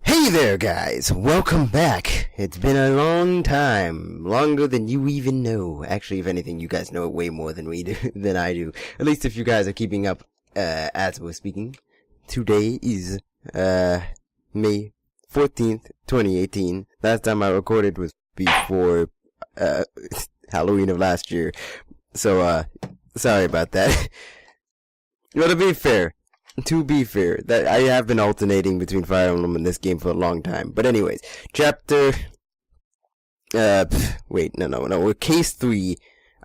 Hey there, guys! Welcome back! It's been a long time. Longer than you even know. Actually, if anything, you guys know it way more than than I do. At least if you guys are keeping up, as we're speaking. Today is, May 14th, 2018. Last time I recorded was before, Halloween of last year. So, sorry about that. Well, to be fair, that I have been alternating between Fire Emblem and this game for a long time. But anyways, chapter, we're case 3,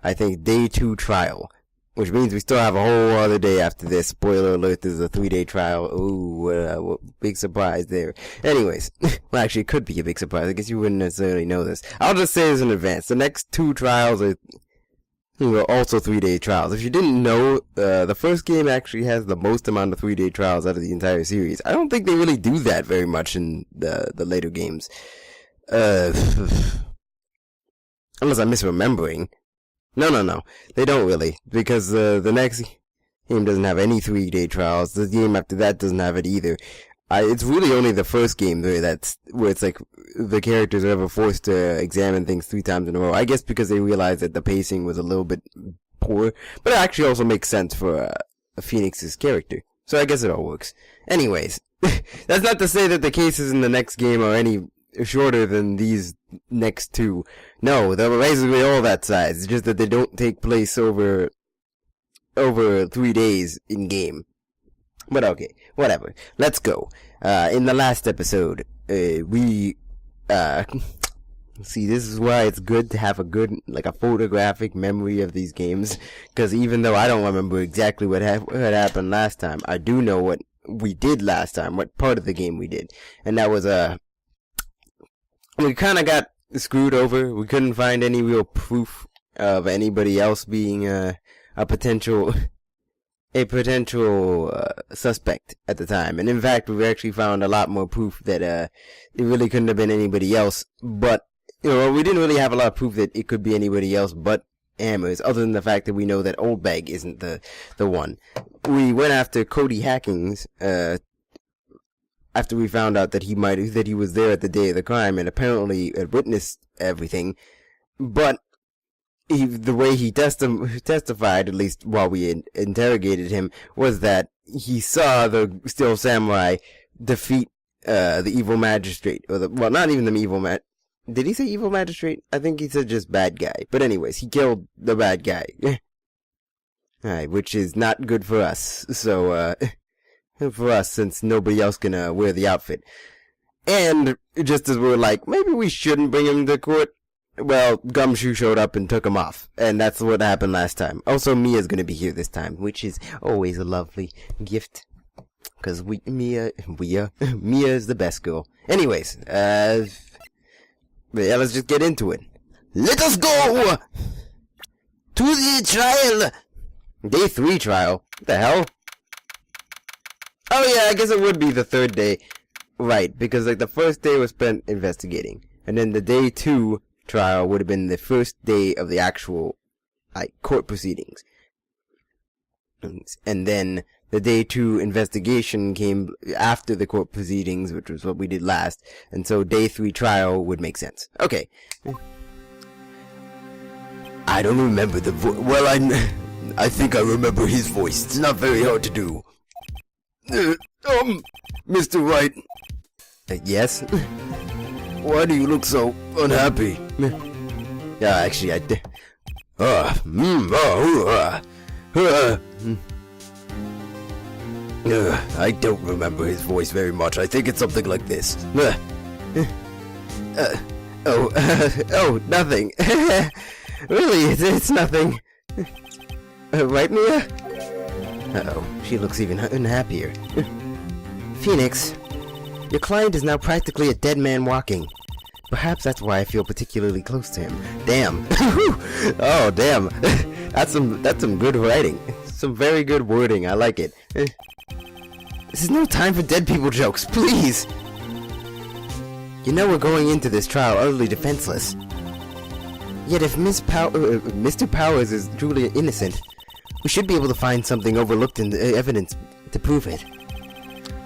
I think day 2 trial. Which means we still have a whole other day after this. Spoiler alert, this is a 3-day trial. Ooh, big surprise there. Anyways, well actually it could be a big surprise. I guess you wouldn't necessarily know this. I'll just say this in advance. The next 2 trials are also 3-day trials. If you didn't know, the first game actually has the most amount of 3-day trials out of the entire series. I don't think they really do that very much in the later games. Unless I'm misremembering. No. They don't really. Because, the next game doesn't have any 3-day trials. The game after that doesn't have it either. It's really only the first game where it's like the characters are ever forced to examine things 3 times in a row. I guess because they realized that the pacing was a little bit poor, but it actually also makes sense for Phoenix's character. So I guess it all works. Anyways, that's not to say that the cases in the next game are any shorter than these next 2. No, they're basically all that size. It's just that they don't take place over 3 days in game. But okay, whatever. Let's go. In the last episode, see, this is why it's good to have a photographic memory of these games. Because even though I don't remember exactly what happened last time, I do know what we did last time, what part of the game we did. And that was, we kinda got screwed over. We couldn't find any real proof of anybody else being, a potential suspect at the time. And in fact, we actually found a lot more proof that, it really couldn't have been anybody else. But, we didn't really have a lot of proof that it could be anybody else but Hammers, other than the fact that we know that Old Bag isn't the one. We went after Cody Hackings, after we found out that he was there at the day of the crime and apparently had witnessed everything. But the way he testified, at least while we interrogated him, was that he saw the Steel Samurai defeat the evil magistrate, not even the evil did he say evil magistrate? I think he said just bad guy. But anyways, he killed the bad guy. Alright, which is not good for us. So, for us, since nobody else can wear the outfit. And just as we were like, maybe we shouldn't bring him to court, well, Gumshoe showed up and took hm off. And that's what happened last time. Also, Mia's gonna be here this time, which is always a lovely gift. Cause Mia is the best girl. Anyways, let's just get into it. Let us go! To the trial! Day 3 trial. What the hell? Oh yeah, I guess it would be the 3rd day. Right, because the first day was spent investigating. And then the day 2 trial would have been the first day of the actual court proceedings, and then the day 2 investigation came after the court proceedings, which was what we did last, and so day 3 trial would make sense. Okay. I don't remember the voice. Well, I think I remember his voice. It's not very hard to do. Mr. Wright. Yes? Why do you look so unhappy? Yeah, actually, I don't remember his voice very much. I think it's something like this. Nothing. Really, it's nothing. Right, Mia? Uh-oh, she looks even unhappier. Phoenix, your client is now practically a dead man walking. Perhaps that's why I feel particularly close to him. Damn. Oh, damn. That's some good writing. Some very good wording. I like it. This is no time for dead people jokes. Please. You know we're going into this trial utterly defenseless. Yet if Mr. Powers is truly innocent, we should be able to find something overlooked in the evidence to prove it.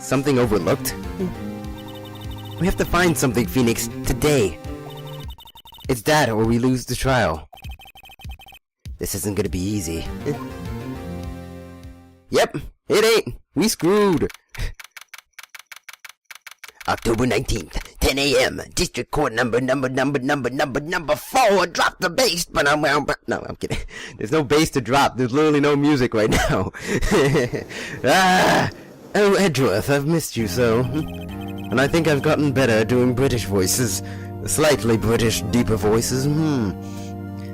Something overlooked? We have to find something, Phoenix, today. It's that or we lose the trial. This isn't gonna be easy. Yep, it ain't. We screwed. October 19th, 10 a.m. District Court number 4. Drop the bass, but no, I'm kidding. There's no bass to drop. There's literally no music right now. Oh, Edgeworth, I've missed you so. And I think I've gotten better at doing British voices. Slightly British, deeper voices.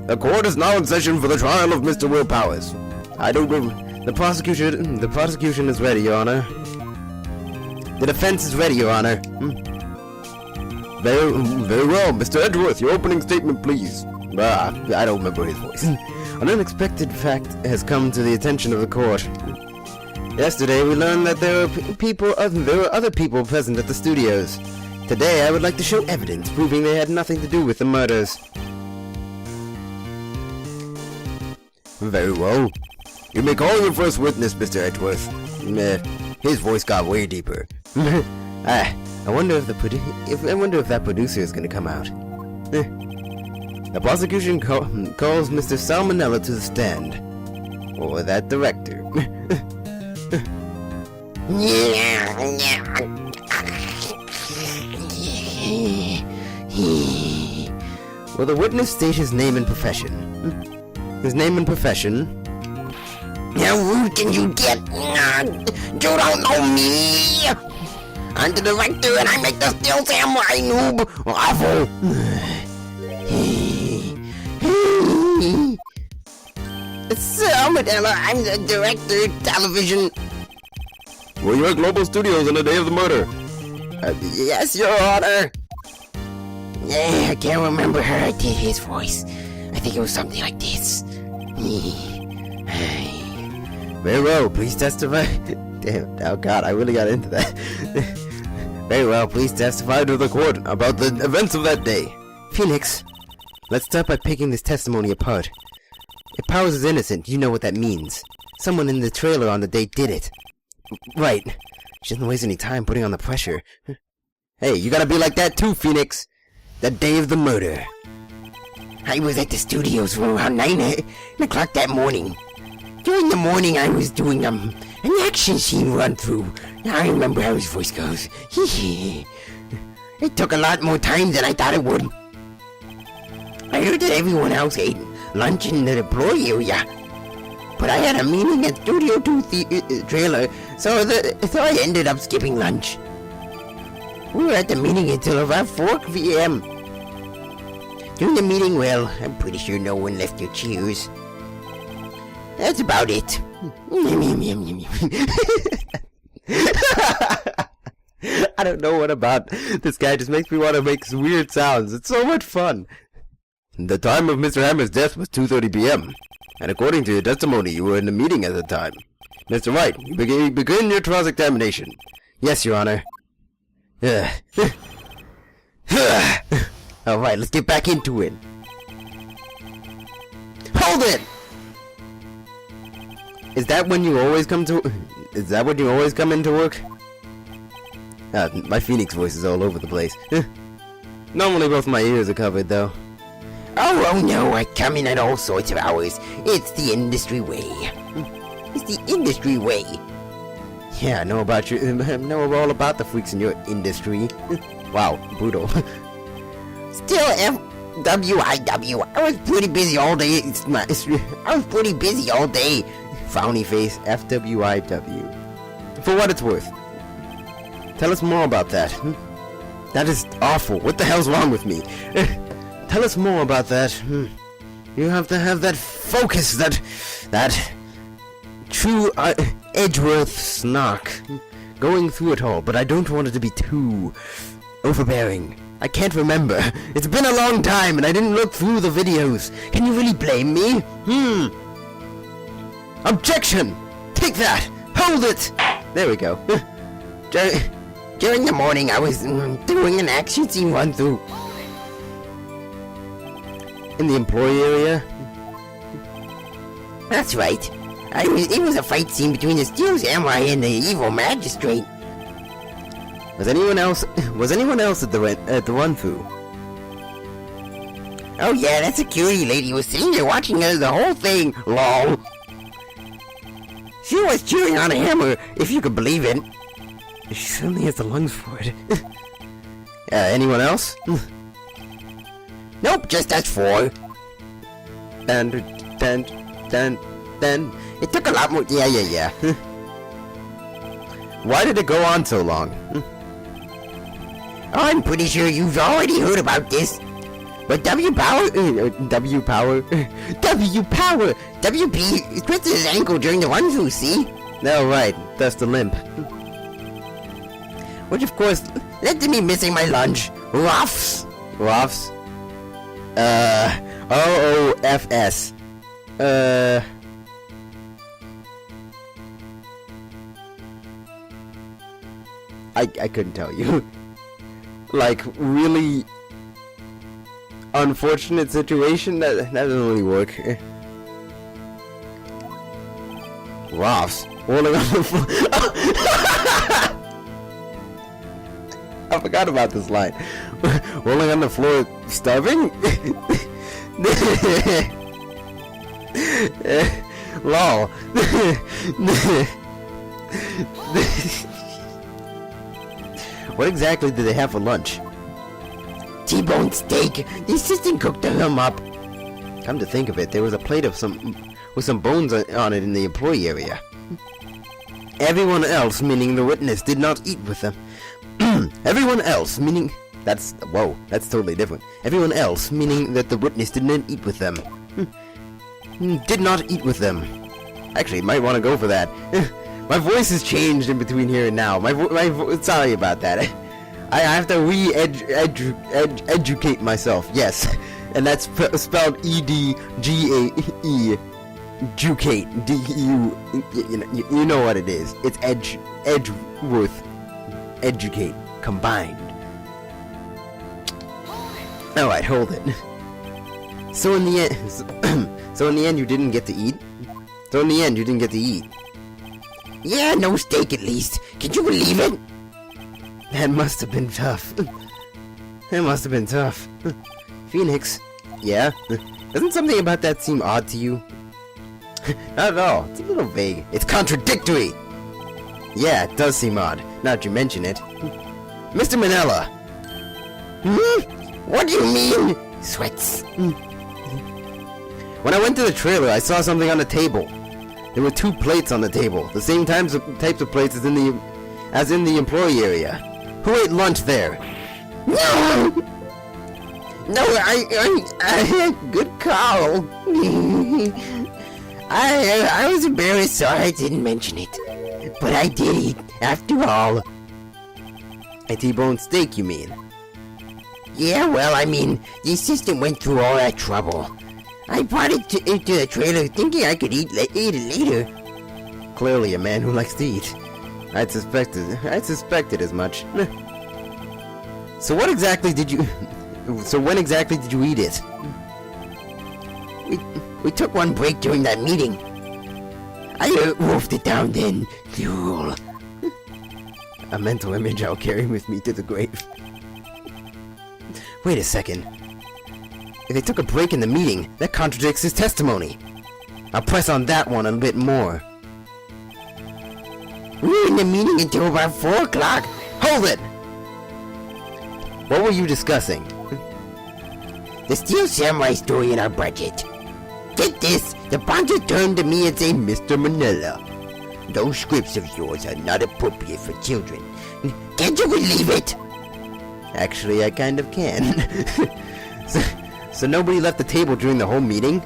The court is now in session for the trial of Mr. Will Powers. I don't know. The prosecution is ready, Your Honor. The defense is ready, Your Honor. Very well, Mr. Edgeworth, your opening statement, please. I don't remember his voice. An unexpected fact has come to the attention of the court. Yesterday, we learned that there were other people present at the studios. Today, I would like to show evidence proving they had nothing to do with the murders. Very well. You may call your first witness, Mr. Edgeworth. His voice got way deeper. I wonder if that producer is going to come out. The prosecution calls Mr. Sal Manella to the stand, or that director. Will the witness state his name and profession? His name and profession? How rude can you get? You don't know me! I'm the director and I make the Steel Samurai noob awful! Sal Manella, I'm the director of television. Were you at Global Studios on the day of the murder? Yes, Your Honor. I can't remember how I did his voice. I think it was something like this. Very well, please testify. Damn, oh god, I really got into that. Very well, please testify to the court about the events of that day. Phoenix, let's start by picking this testimony apart. If Powers is innocent, you know what that means. Someone in the trailer on the date did it. Right. She doesn't waste any time putting on the pressure. Hey, you gotta be like that too, Phoenix. The day of the murder. I was at the studios for around 9 o'clock that morning. During the morning, I was doing an action scene run through. I remember how his voice goes. It took a lot more time than I thought it would. I heard that everyone else ate lunch in the employee area, but I had a meeting at Studio 2 trailer, so I ended up skipping lunch. We were at the meeting until around 4 p.m. During the meeting, well, I'm pretty sure no one left their chairs. That's about it. I don't know what about this guy just makes me want to make weird sounds. It's so much fun. The time of Mr. Hammer's death was 2:30 p.m. And according to your testimony, you were in the meeting at the time. Mr. Wright, you begin your cross-examination. Yes, Your Honor. Alright, let's get back into it. Hold it! Is that when you always come into work? My Phoenix voice is all over the place. Normally both my ears are covered though. Oh no, I come in at all sorts of hours. It's the industry way. It's the industry way. Yeah, I know about you. I know all about the freaks in your industry. Wow, brutal. Still, FWIW. I was pretty busy all day. Frowny face, FWIW. For what it's worth. Tell us more about that. That is awful. What the hell's wrong with me? Tell us more about that. You have to have that focus, that true Edgeworth snark going through it all, but I don't want it to be too overbearing. I can't remember. It's been a long time and I didn't look through the videos. Can you really blame me? Objection! Take that! Hold it! There we go. During the morning, I was doing an action scene run through. In the employee area? That's right. It was a fight scene between the Steel Samurai and the evil magistrate. Was anyone else at the run-through? Oh yeah, that security lady was sitting there watching us the whole thing, lol. She was chewing on a hammer, if you could believe it. She certainly has the lungs for it. Anyone else? Nope, just us four. Then. It took a lot more. Yeah. Why did it go on so long? I'm pretty sure you've already heard about this. But W Power, WP twisted his ankle during the run-through, see? No, right, that's the limp. Which of course led to me missing my lunch. Ruffs. ROFS. I couldn't tell you. Like, really unfortunate situation? That doesn't really work. Ruffs. Rolling on the floor. I forgot about this line. Rolling on the floor, starving? Lol. What exactly did they have for lunch? T-bone steak. The assistant cooked them up. Come to think of it, there was a plate with some bones on it in the employee area. Everyone else, meaning the witness, did not eat with them. Everyone else, meaning... That's totally different. Everyone else, meaning that the witness did not eat with them. Did not eat with them. Actually, might want to go for that. My voice has changed in between here and now. Sorry about that. I have to educate myself. Yes, and that's spelled E-D-G-A-E. Educate. D-U. You know what it is. It's Edgeworth. Educate. Combined. Alright, hold it. So in the end, you didn't get to eat? Yeah, no steak at least. Can you believe it? That must have been tough. Phoenix. Yeah? Doesn't something about that seem odd to you? Not at all. It's a little vague. It's contradictory! Yeah, it does seem odd, now that you mention it. Mr. Manella! What do you mean? Sweats. When I went to the trailer, I saw something on the table. There were 2 plates on the table, the same types of plates as in the employee area. Who ate lunch there? No, I good call. I was embarrassed, so I didn't mention it. But I did eat, after all. A T-bone steak, you mean? Yeah, well, I mean, the assistant went through all that trouble. I brought it into the trailer thinking I could eat it later. Clearly a man who likes to eat. I'd suspected as much. So when exactly did you eat it? We took one break during that meeting. I wolfed it down then. Duel. A mental image I'll carry with me to the grave. Wait a second. If they took a break in the meeting, that contradicts his testimony. I'll press on that one a bit more. We were in the meeting until about 4 o'clock. Hold it! What were you discussing? The Steel Samurai story in our budget. Get this, the sponsor turned to me and said, Mr. Manella, those scripts of yours are not appropriate for children. Can't you believe it? Actually, I kind of can. So nobody left the table during the whole meeting?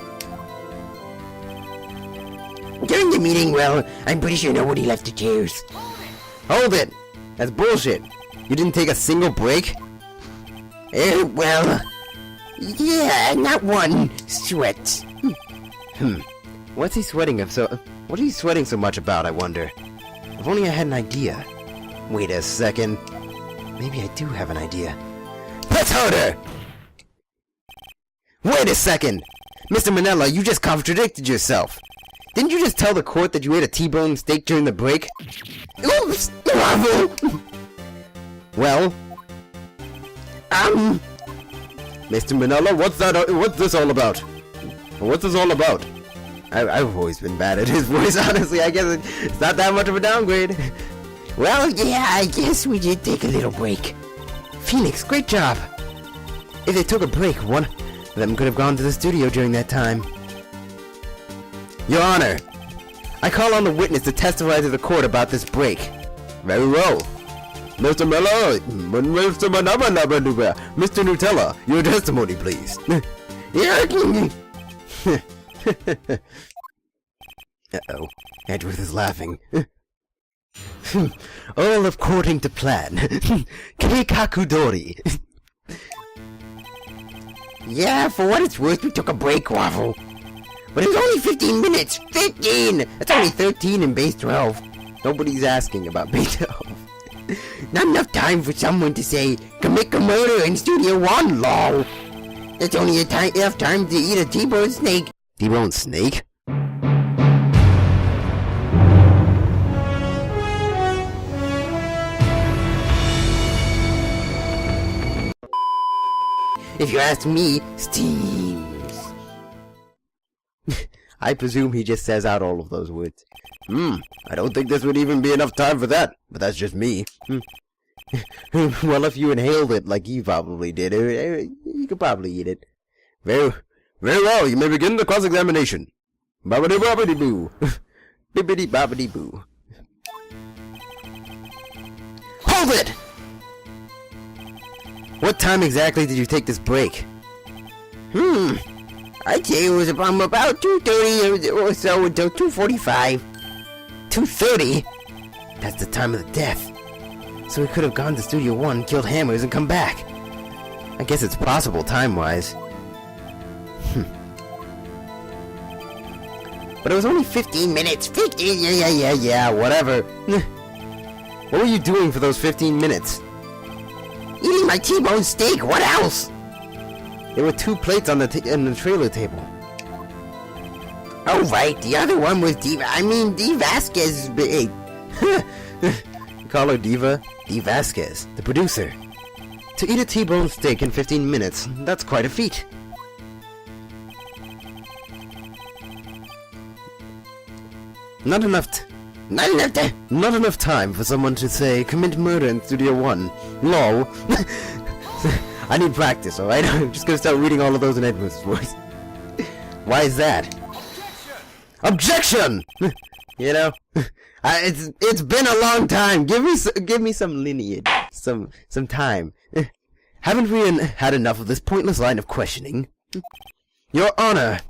During the meeting, well, I'm pretty sure nobody left the chairs. Hold it! That's bullshit. You didn't take a single break? Well, yeah, not one. Sweat. What's he sweating so much about, I wonder? If only I had an idea. Wait a second. Maybe I do have an idea. Press harder! Wait a second! Mr. Manella, you just contradicted yourself. Didn't you just tell the court that you ate a T-bone steak during the break? Oops! Bravo! Well? Mr. Manella, what's this all about? What's this all about? I've always been bad at his voice, honestly. I guess it's not that much of a downgrade. Well, yeah, I guess we did take a little break. Phoenix, great job. If they took a break, one of them could have gone to the studio during that time. Your Honor, I call on the witness to testify to the court about this break. Very well. Mr. Miller, Mr. Manaba, Mr. Nutella, your testimony, please. Uh-oh, Edgeworth is laughing. All according to plan. Keikakudori. Yeah, for what it's worth, we took a break, Waffle. But it was only 15 minutes! 15! That's only 13 in base 12. Nobody's asking about base 12. Not enough time for someone to say, commit a murder in Studio 1, lol. That's only enough time to eat a T-bone snake. T-bone snake? If you ask me, steams. I presume he just says out all of those words. I don't think this would even be enough time for that, but that's just me. Well, if you inhaled it like you probably did, you could probably eat it. Very well, you may begin the cross-examination. Bobbidi-bobbidi-boo. Bibbidi-bobbidi-boo. Hold it! What time exactly did you take this break? I'd say it was from about 2:30 or so until 2:45. 2:30? That's the time of the death. So he could have gone to Studio 1, killed Hammers, and come back. I guess it's possible time-wise. But it was only 15 minutes. 15? Yeah, whatever. What were you doing for those 15 minutes? Eating my T-bone steak, what else? There were 2 plates on the trailer table. Oh, right, the other one was Dee Vasquez. You call her Diva? Dee Vasquez, the producer. To eat a T-bone steak in 15 minutes, that's quite a feat. Not enough time for someone to say, commit murder in Studio 1. Lol. I need practice, alright? I'm just gonna start reading all of those in Edward's voice. Why is that? Objection! You know? It's been a long time. Give me some lineage. Some time. Haven't we had enough of this pointless line of questioning? Your Honor!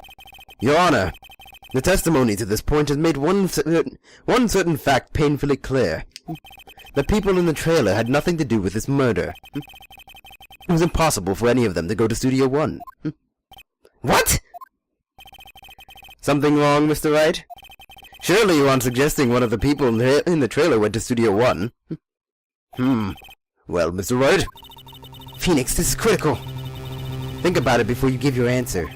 The testimony to this point has made one certain fact painfully clear. The people in the trailer had nothing to do with this murder. It was impossible for any of them to go to Studio 1. What? Something wrong, Mr. Wright? Surely you aren't suggesting one of the people in the trailer went to Studio 1? Well, Mr. Wright? Phoenix, this is critical. Think about it before you give your answer.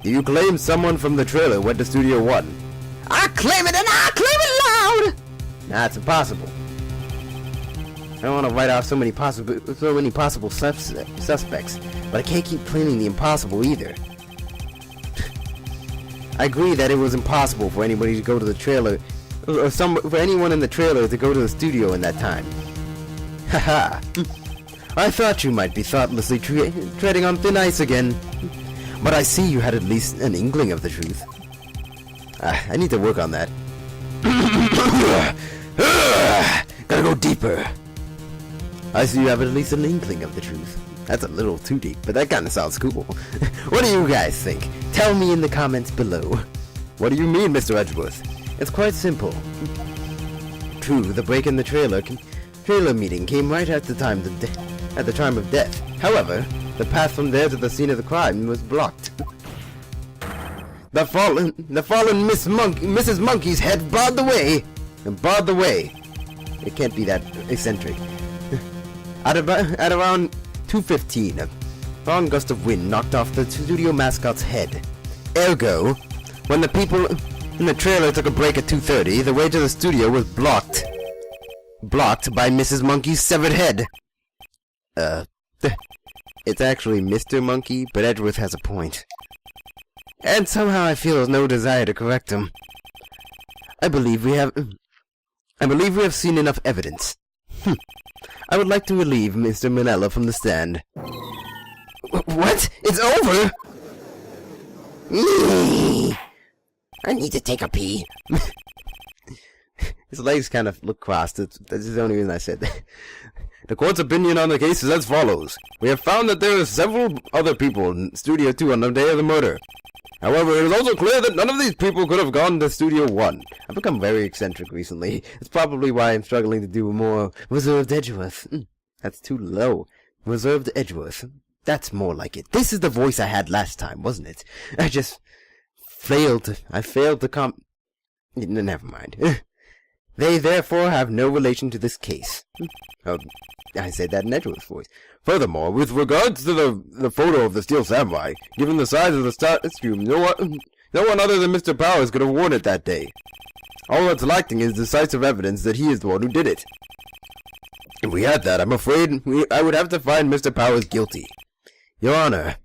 Do you claim someone from the trailer went to Studio 1? I claim it and I claim it loud! Nah, it's impossible. I don't want to write off so many possible suspects, but I can't keep claiming the impossible either. I agree that it was impossible for anybody to go to the trailer, or for anyone in the trailer to go to the studio in that time. Haha. I thought you might be thoughtlessly treading on thin ice again. But I see you had at least an inkling of the truth. I need to work on that. Gotta go deeper. I see you have at least an inkling of the truth. That's a little too deep, but that kinda sounds cool. What do you guys think? Tell me in the comments below. What do you mean, Mr. Edgeworth? It's quite simple. True, the break in the trailer meeting came right at the time of death. However, the path from there to the scene of the crime was blocked. The fallen Mrs. Monkey's head barred the way. It can't be that eccentric. At around 2:15, a strong gust of wind knocked off the studio mascot's head. Ergo, when the people in the trailer took a break at 2:30, the way to the studio was blocked. blocked by Mrs. Monkey's severed head. It's actually Mr. Monkey, but Edgeworth has a point. And somehow I feel no desire to correct him. I believe we have seen enough evidence. I would like to relieve Mr. Manella from the stand. What? It's over? I need to take a pee. His legs kind of look crossed. That's the only reason I said that. The court's opinion on the case is as follows. We have found that there are several other people in Studio 2 on the day of the murder. However, it is also clear that none of these people could have gone to Studio 1. I've become very eccentric recently. It's probably why I'm struggling to do more reserved Edgeworth. That's too low. Reserved Edgeworth. That's more like it. This is the voice I had last time, wasn't it? I failed to never mind. They therefore have no relation to this case. Oh, I said that in Edgeworth's voice. Furthermore, with regards to the photo of the Steel Samurai, given the size of the statue, no one other than Mr. Powers could have worn it that day. All that's lacking is decisive evidence that he is the one who did it. If we had that, I'm afraid I would have to find Mr. Powers guilty. Your Honor,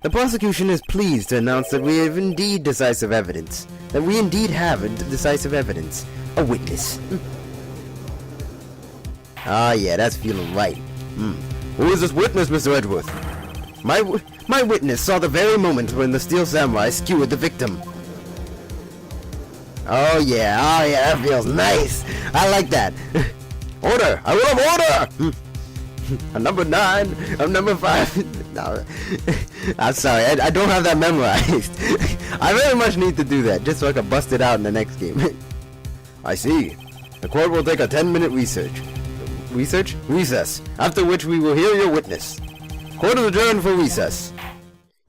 the prosecution is pleased to announce that we have indeed decisive evidence. That we indeed have decisive evidence. A witness. Ah, yeah, that's feeling right. Who is this witness, Mr. Edgeworth? My witness saw the very moment when the Steel Samurai skewered the victim. Oh yeah, that feels nice. I like that. Order! I will have order! I'm number 9. I'm number 5. No, I'm sorry. I don't have that memorized. I very much need to do that just so I can bust it out in the next game. I see. The court will take a 10-minute recess, after which we will hear your witness. Court is adjourned for recess.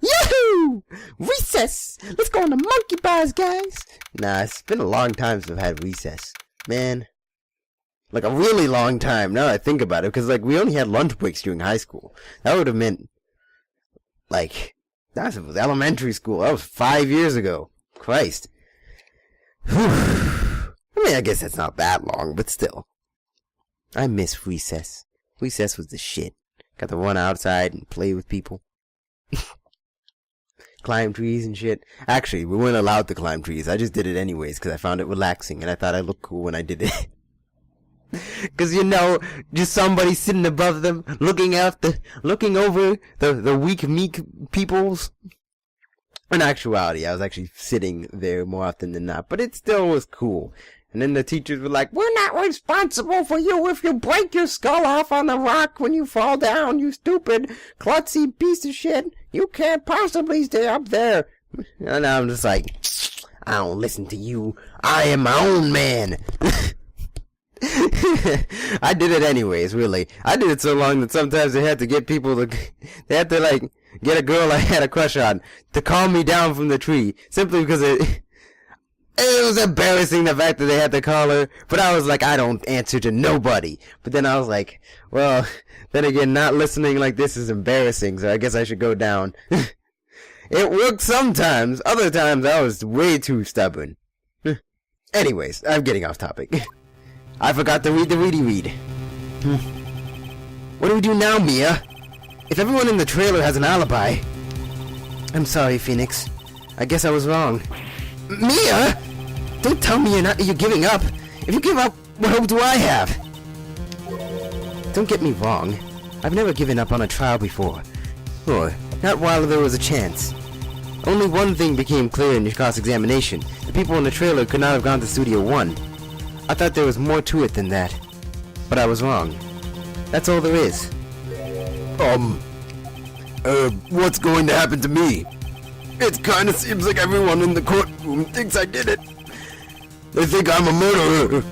Yahoo! Recess! Let's go on the monkey bars, guys! Nah, it's been a long time since I've had recess. Man. Like a really long time, now that I think about it, because like we only had lunch breaks during high school. That would have meant, like, that was elementary school. That was 5 years ago. Christ. Whew. I mean, I guess that's not that long, but still. I miss recess. Recess was the shit. Got to run outside and play with people. Climb trees and shit. Actually, we weren't allowed to climb trees. I just did it anyways because I found it relaxing and I thought I looked cool when I did it. Because, just somebody sitting above them, looking over the weak, meek peoples. In actuality, I was actually sitting there more often than not, but it still was cool. And then the teachers were like, "We're not responsible for you if you break your skull off on the rock when you fall down, you stupid, klutzy piece of shit. You can't possibly stay up there." And I'm just like, I don't listen to you. I am my own man. I did it anyways, really. I did it so long that sometimes they had to get get a girl I had a crush on to calm me down from the tree, simply because it was embarrassing, the fact that they had to call her, but I was like, I don't answer to nobody. But then I was like, well, then again, not listening like this is embarrassing, so I guess I should go down. It worked sometimes, other times I was way too stubborn. Anyways, I'm getting off topic. I forgot to read the read. What do we do now, Mia? If everyone in the trailer has an alibi... I'm sorry, Phoenix. I guess I was wrong. Mia! Don't tell me you're giving up. If you give up, what hope do I have? Don't get me wrong. I've never given up on a trial before. Or, not while there was a chance. Only one thing became clear in your cross-examination. The people in the trailer could not have gone to Studio 1. I thought there was more to it than that. But I was wrong. That's all there is. What's going to happen to me? It kinda seems like everyone in the courtroom thinks I did it. They think I'm a murderer.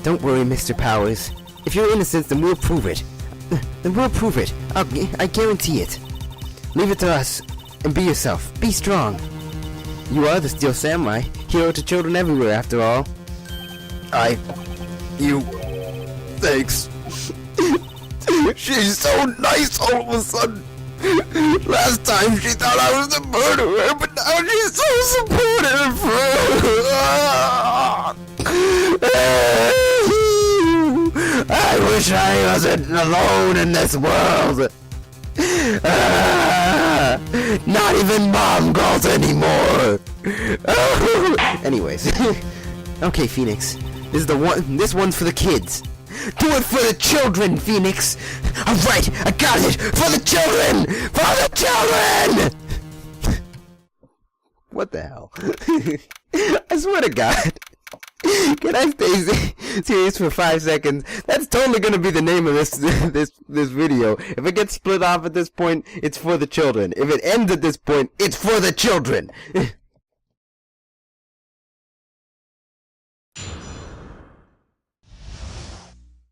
Don't worry, Mr. Powers. If you're innocent, then we'll prove it. I guarantee it. Leave it to us, and be yourself. Be strong. You are the Steel Samurai, hero to children everywhere, after all. Thanks. She's so nice all of a sudden. Last time she thought I was a murderer, but now she's so supportive. I wish I wasn't alone in this world. Not even mom calls anymore. Anyways. Okay, Phoenix. This one's for the kids. Do it for the children, Phoenix. Alright, I got it. For the children. For the children. What the hell? I swear to God. Can I stay serious for 5 seconds? That's totally gonna be the name of this video. If it gets split off at this point, it's for the children. If it ends at this point, it's for the children.